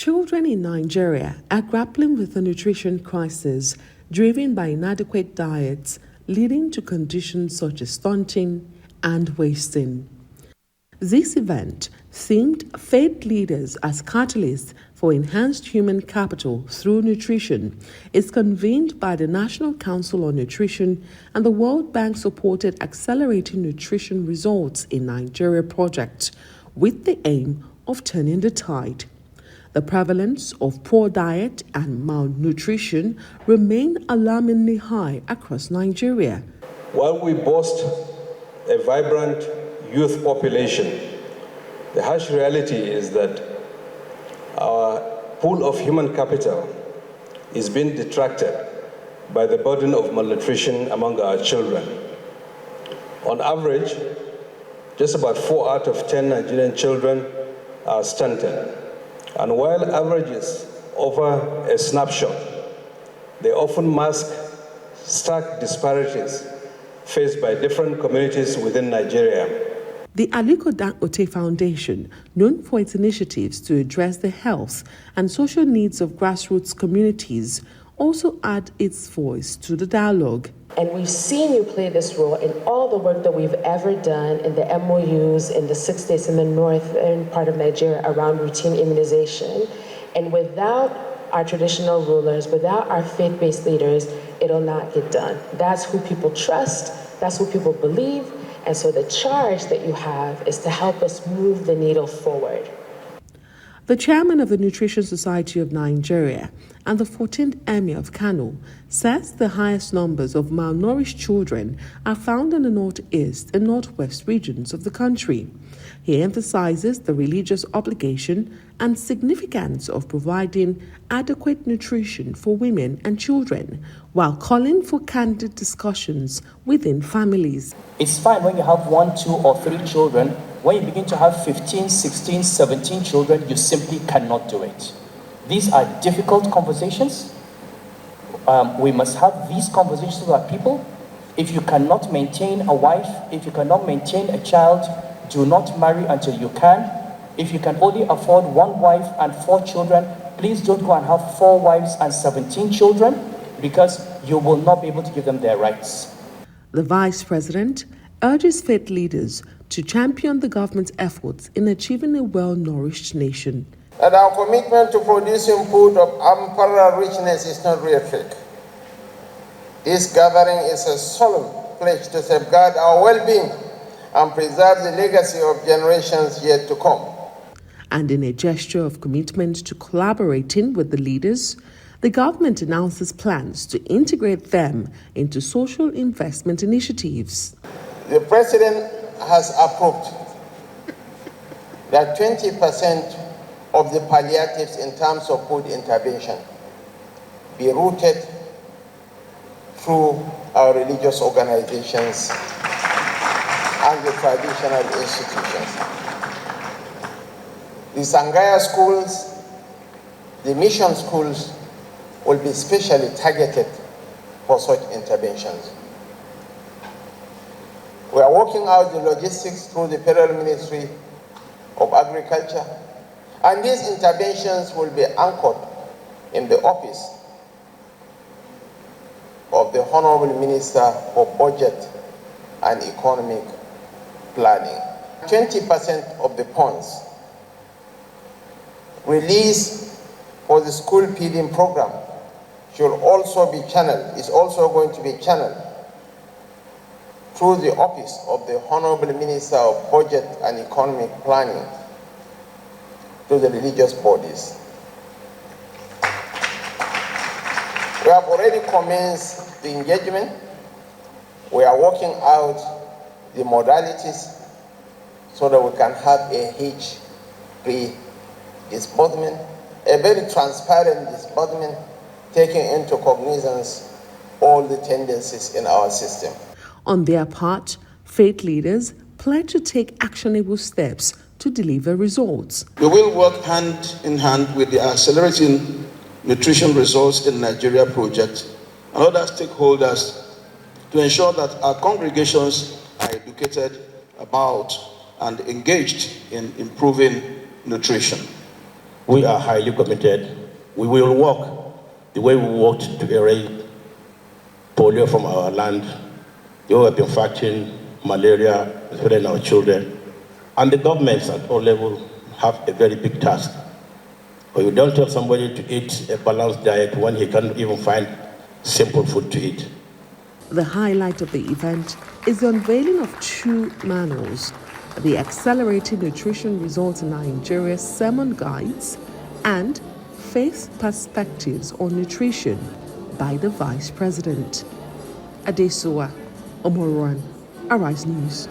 Children in Nigeria are grappling with a nutrition crisis driven by inadequate diets, leading to conditions such as stunting and wasting. This event, themed Faith Leaders as Catalysts for Enhanced Human Capital Through Nutrition, is convened by the National Council on Nutrition and the World Bank-supported Accelerating Nutrition Results in Nigeria project, with the aim of turning the tide. The prevalence of poor diet and malnutrition remain alarmingly high across Nigeria. While we boast a vibrant youth population, the harsh reality is that our pool of human capital is being detracted by the burden of malnutrition among our children. On average, just about 4 out of 10 Nigerian children are stunted. And while averages offer a snapshot, they often mask stark disparities faced by different communities within Nigeria. The Aliko Foundation, known for its initiatives to address the health and social needs of grassroots communities, also add its voice to the dialogue. And we've seen you play this role in all the work that we've ever done in the MOUs in the 6 states in the northern part of Nigeria around routine immunization. And without our traditional rulers, without our faith-based leaders, it'll not get done. That's who people trust, that's who people believe, and so the charge that you have is to help us move the needle forward. The chairman of the Nutrition Society of Nigeria and the 14th Emir of Kano says the highest numbers of malnourished children are found in the northeast and northwest regions of the country. He emphasizes the religious obligation and significance of providing adequate nutrition for women and children, while calling for candid discussions within families. It's fine when you have 1, 2, or 3 children. When you begin to have 15, 16, 17 children, you simply cannot do it. These are difficult conversations. We must have these conversations with our people. If you cannot maintain a wife, if you cannot maintain a child, do not marry until you can. If you can only afford 1 wife and 4 children, please don't go and have 4 wives and 17 children, because you will not be able to give them their rights. The Vice President urges faith leaders to champion the government's efforts in achieving a well-nourished nation. And our commitment to producing food of unparalleled richness is not rhetoric. This gathering is a solemn pledge to safeguard our well-being and preserve the legacy of generations yet to come. And in a gesture of commitment to collaborating with the leaders, the government announces plans to integrate them into social investment initiatives. The President has approved that 20% of the palliatives in terms of food intervention be routed through our religious organizations and the traditional institutions. The Sangaya schools, the mission schools will be specially targeted for such interventions. We are working out the logistics through the Federal Ministry of Agriculture, and these interventions will be anchored in the office of the Honorable Minister for Budget and Economic Planning. 20% of the funds released for the school feeding program should also be channeled, is also going to be channeled through the office of the Honorable Minister of Budget and Economic Planning to the religious bodies. We have already commenced the engagement. We are working out the modalities so that we can have a hitch-free disbursement, a very transparent disbursement, taking into cognizance all the tendencies in our system. On their part, faith leaders pledge to take actionable steps to deliver results. We will work hand in hand with the Accelerating Nutrition Results in Nigeria project and other stakeholders to ensure that our congregations are educated about and engaged in improving nutrition. we are highly committed. We will work the way we worked to erase polio from our land. We have been fighting malaria, especially in our children. And the governments at all levels have a very big task. But you don't tell somebody to eat a balanced diet when he can't even find simple food to eat. The highlight of the event is the unveiling of 2 manuals, the Accelerating Nutrition Results in Nigeria Sermon Guides and Faith Perspectives on Nutrition by the Vice President. Adesuwa Omoruan, Arise News.